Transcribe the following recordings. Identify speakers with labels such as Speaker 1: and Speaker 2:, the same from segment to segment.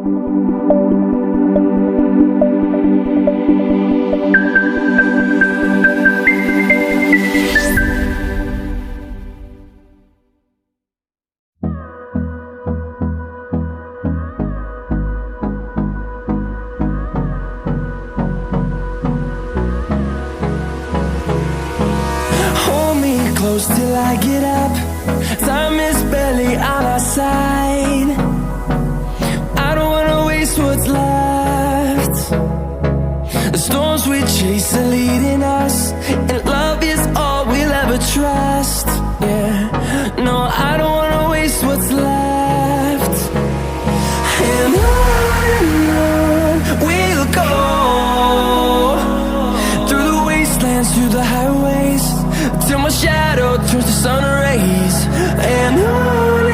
Speaker 1: Close till I get up. Time is barely on our side. I don't wanna waste what's left. The storms we chase are leading us, and love is all we'll ever trust. Yeah, no, I don't wanna waste what's left. And on we'll go, through the wastelands, through the highways, till my shadow turns to sun rays. And on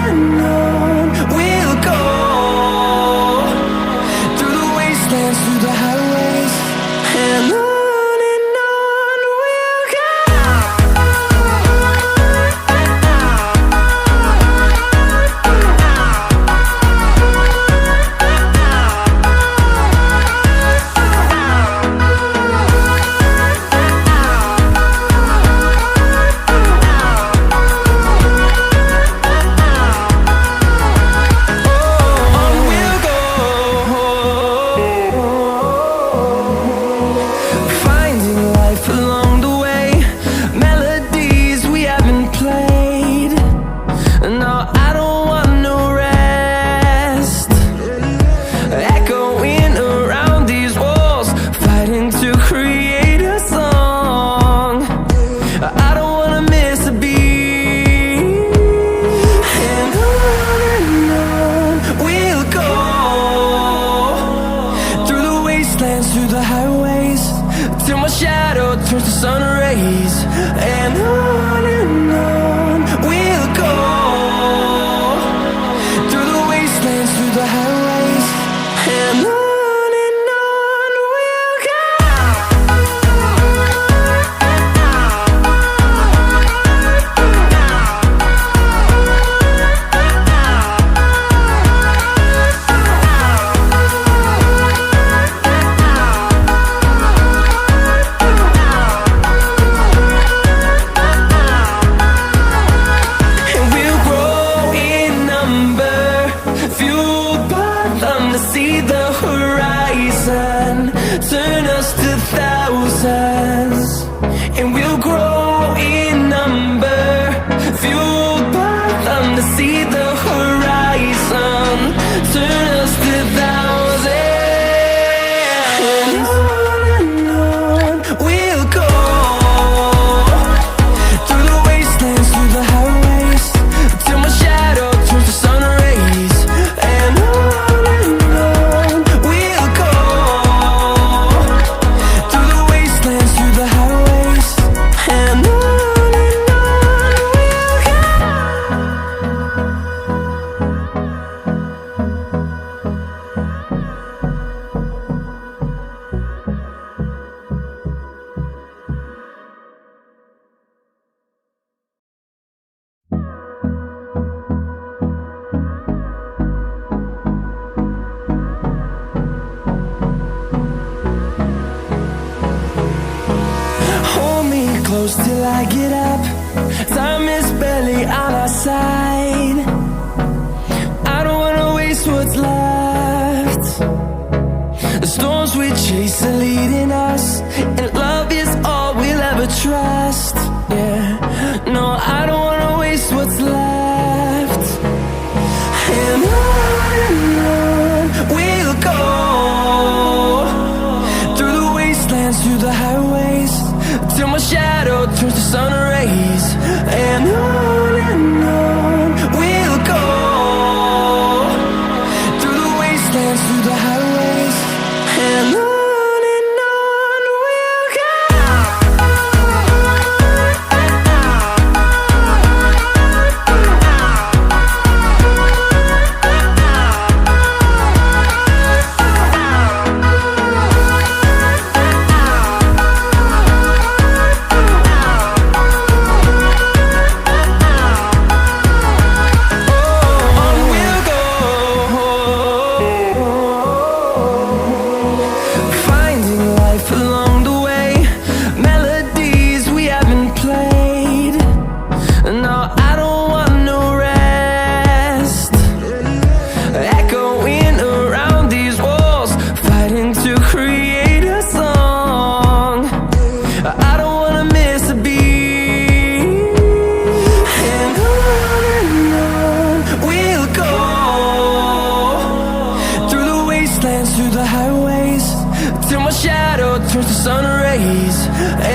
Speaker 1: we'll go, through the wastelands, through the highways, and on we'll go. Through the highways, till my shadow turns to sun rays. And on we'll go, through the wastelands, through the highways, and on we'll go. Turn us to thousands, and we'll grow in number, fueled by them to see the horizon. Turn us to thousands, and on we'll go, through the wastelands, through the highways, till my shadow turns to sun rays. And on we'll go, through the wastelands, through the highways, and on we'll go. Hold me close till I get up. Time is barely on our side. I don't wanna waste what's left. The storms we chase are leading us, and love is all we'll ever trust. Yeah, no, I don't wanna waste what's left. And on we'll go, through the wastelands, through the highways, till my shadow turns to sun rays. And on we'll go, through the wastelands, through the highways, and on turns to sun rays.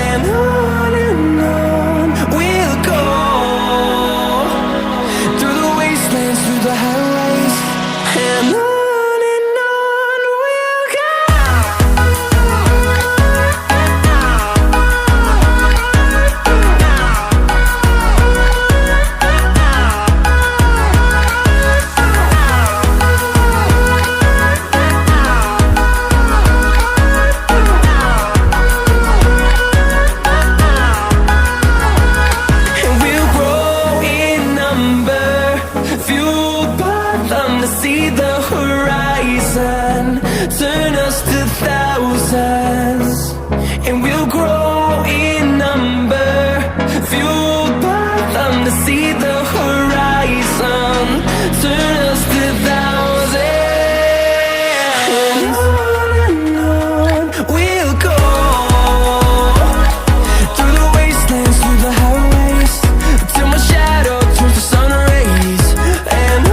Speaker 1: And on we'll go, through the wastelands, through the highways. And on we'll go. See the horizon, turn us to thousands, and we'll grow in number, fueled by them. To see the horizon, turn us to thousands, and on we'll go, through the wastelands, through the highways, till my shadow turns to sun rays. And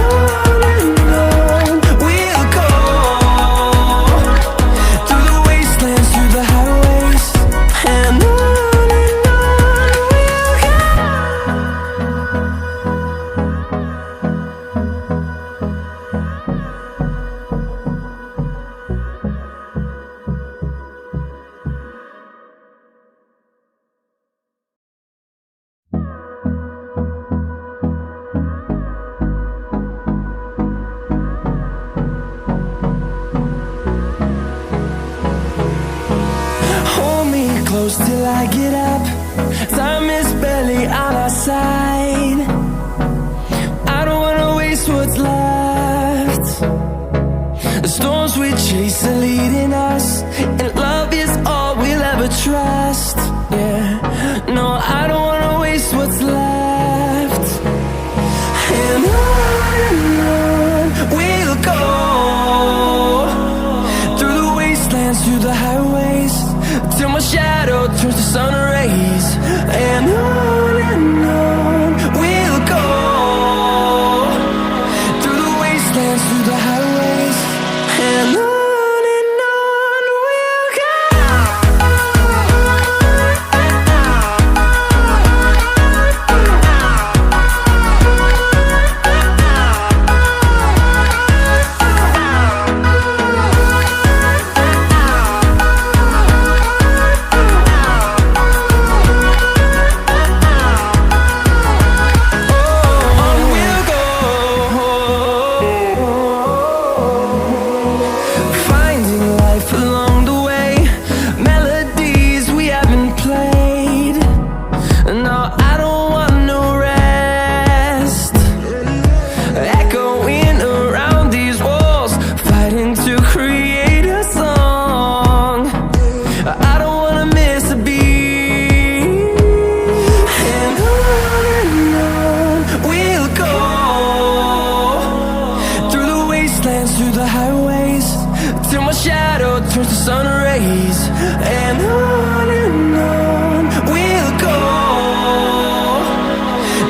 Speaker 1: close till I get up. Time is barely on our side. I don't wanna waste what's left. The storms we chase are leading us, and love is all we'll ever trust. Yeah, no, I don't wanna waste what's left. And on we'll go, through the wastelands, through the highways, till my shadow turns to sun rays. And on we'll go, through the wastelands, through the highways. And on we'll go. Through the highways, till my shadow turns to sun rays. And on we'll go,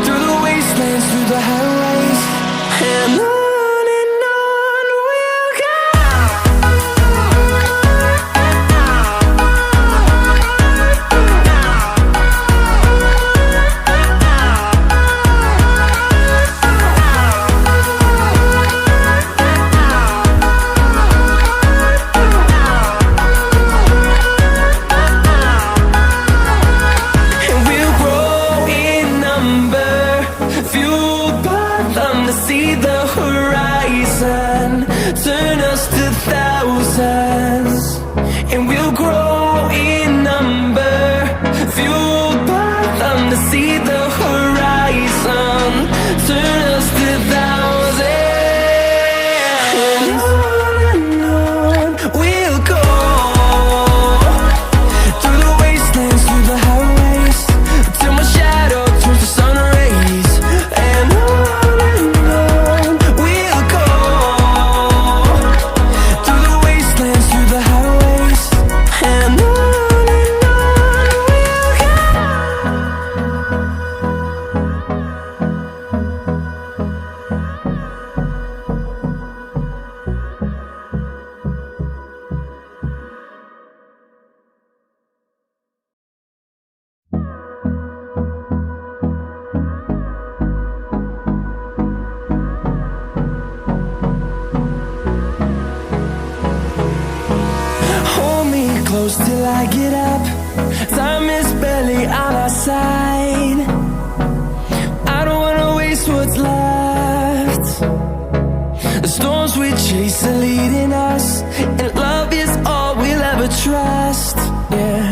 Speaker 1: through the wastelands, through the highways. And on we'll go. See the horizon, turn us to thousands, and we'll grow in number, fueled by them. To see the horizon, turn us to thousands, and on we'll go, through the wastelands, through the highways, till my shadow turns to sun rays. And we'll go, through the wastelands, close till I get up. Time is barely on our side. I don't wanna waste what's left. The storms we chase are leading us, and love is all we'll ever trust. Yeah,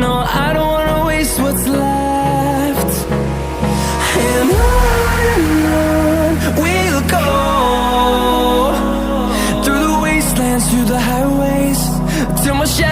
Speaker 1: no, I don't wanna waste what's left. And on we'll go, through the wastelands, through the highways, till my shadow